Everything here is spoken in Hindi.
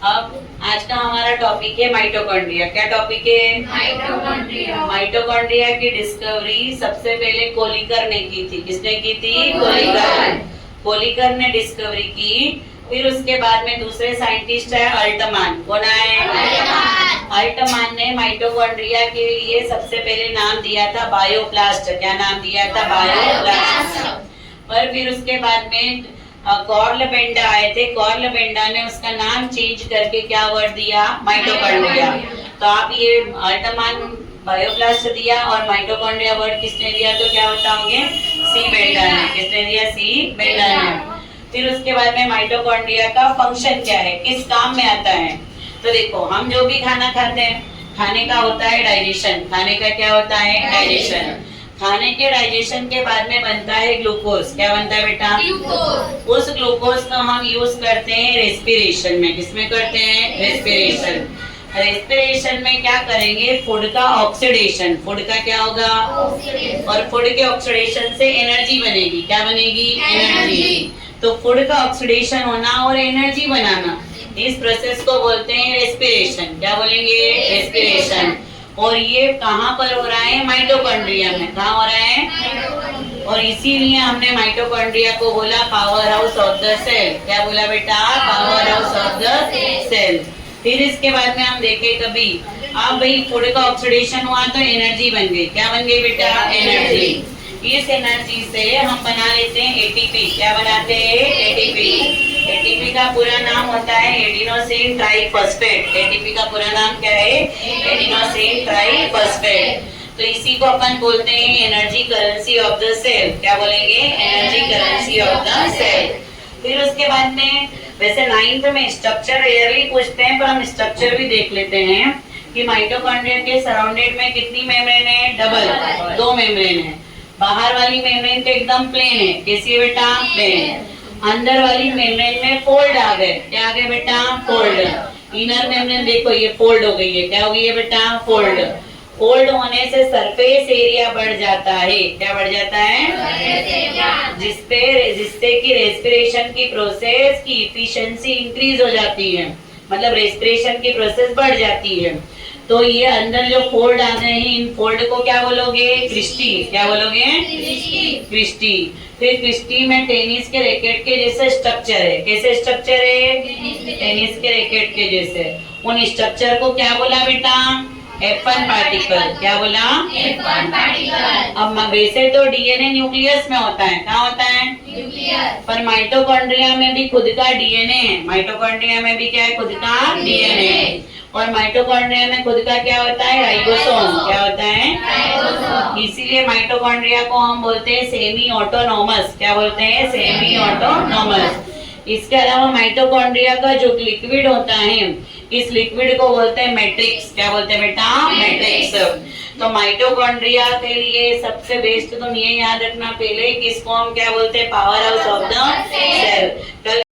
अब आज का हमारा टॉपिक है माइटोकॉन्ड्रिया। क्या टॉपिक है? माइटोकॉन्ड्रिया। माइटोकॉन्ड्रिया की डिस्कवरी सबसे पहले कोलिकर ने की थी। किसने की थी? कोलिकर। कोलिकर ने डिस्कवरी की। फिर उसके बाद में दूसरे साइंटिस्ट है अल्टमान। कौन है? अल्टमान ने माइटोकॉन्ड्रिया के लिए सबसे पहले नाम दिया था बायोप्लास्ट। क्या नाम दिया था? बायोप्लास्ट। और फिर उसके बाद में कॉर्ल बेंडा आए थे। कॉर्ल बेंडा ने उसका नाम चेंज करके क्या वर्ड दिया? माइटोकॉन्ड्रिया। तो आप ये अल्टमान बायोप्लास्ट दिया और माइटोकॉन्ड्रिया वर्ड किसने दिया? तो क्या बताओगे? सी बेंडा ने। किसने दिया? सी बेंडा ने। फिर उसके बाद में माइटोकॉन्ड्रिया का फंक्शन क्या है, किस काम में आता है? तो देखो, हम जो भी खाना खाते हैं, खाने का होता है डाइजेशन। खाने का क्या होता है? डाइजेशन। खाने के डाइजेशन के बाद में बनता है ग्लूकोज। क्या बनता है बेटा? ग्लूकोज। उस ग्लूकोज का हम यूज करते हैं रेस्पिरेशन में। किसमें करते हैं? रेस्पिरेशन। रेस्पिरेशन में क्या करेंगे? फूड का ऑक्सीडेशन। फूड का क्या होगा? और फूड के ऑक्सीडेशन से एनर्जी बनेगी। क्या बनेगी? एनर्जी। तो फूड का ऑक्सीडेशन होना और एनर्जी बनाना, इस प्रोसेस को बोलते हैं रेस्पिरेशन। क्या बोलेंगे? रेस्पिरेशन। और ये कहाँ पर हो रहा है? माइटोकॉन्ड्रिया में। कहाँ हो रहा है? और इसीलिए हमने माइटोकॉन्ड्रिया को बोला power house of the cell. क्या बोला बेटा? Power house of the cell. फिर इसके बाद में हम देखे कभी, अब भाई फूड का ऑक्सीडेशन हुआ तो एनर्जी बन गई। क्या बन गई बेटा? एनर्जी। इस एनर्जी से हम बना लेते हैं एटीपी। क्या बनाते हैं? एटीपी। एटीपी का पूरा नाम होता है एडिनोसिन ट्राइफॉस्फेट। एटीपी का पूरा नाम क्या है? Adenosine triphosphate. तो इसी को अपन बोलते हैं energy currency of the cell. क्या बोलेंगे? Energy currency of the cell. फिर उसके बाद में, वैसे 9th में स्ट्रक्चर रेयरली पूछते हैं, पर हम स्ट्रक्चर भी देख लेते हैं कि माइटोकॉन्ड्रिया के सराउंडेड में कितनी मेम्ब्रेन है? डबल। 2 मेम्ब्रेन है। बाहर वाली मेम्ब्रेन तो एकदम प्लेन है। कैसी है बेटा? प्लेन। अंदर वाली मेम्ब्रेन में फोल्ड आ गए। क्या आ गए बेटा? फोल्ड। इनर मेम्ब्रेन देखो, ये फोल्ड हो गई है। क्या हो गई है बेटा? फोल्ड। फोल्ड होने से सरफेस एरिया बढ़ जाता है। क्या बढ़ जाता है? जिससे कि रेस्पिरेशन की प्रोसेस की इफिशिएंसी इंक्रीज हो जाती है। मतलब रेस्पिरेशन की प्रोसेस बढ़ जाती है। तो ये अंदर जो फोल्ड आ गए हैं, इन फोल्ड को क्या बोलोगे? क्रिस्टी। क्या बोलोगे? क्रिस्टी। फिर क्रिस्टी में टेनिस के रैकेट के जैसे स्ट्रक्चर है। कैसे स्ट्रक्चर है? टेनिस के रैकेट के जैसे। उन स्ट्रक्चर को क्या बोला बेटा? F1 particle. क्या बोला? F1 particle. अब वैसे तो डीएनए न्यूक्लियस में होता है। कहाँ होता है? न्यूक्लियस। पर माइटोकॉन्ड्रिया में भी खुद का डीएनए है। माइटोकॉन्ड्रिया में भी क्या है? खुद का डीएनए। और माइटोकॉन्ड्रिया में खुद का क्या होता है? राइबोसोम। क्या होता है? राइबोसोम। इसीलिए माइटोकॉन्ड्रिया को हम बोलते हैं सेमी ऑटोनोमस। क्या बोलते हैं? Semi autonomous. इसके अलावा माइटोकॉन्ड्रिया का जो लिक्विड होता है, इस लिक्विड को बोलते हैं मैट्रिक्स। क्या बोलते हैं बेटा? मैट्रिक्स। तो माइटोकॉन्ड्रिया के लिए सबसे बेस्ट तुम ये याद रखना पहले कि इसको हम क्या बोलते हैं? Power house of the cell.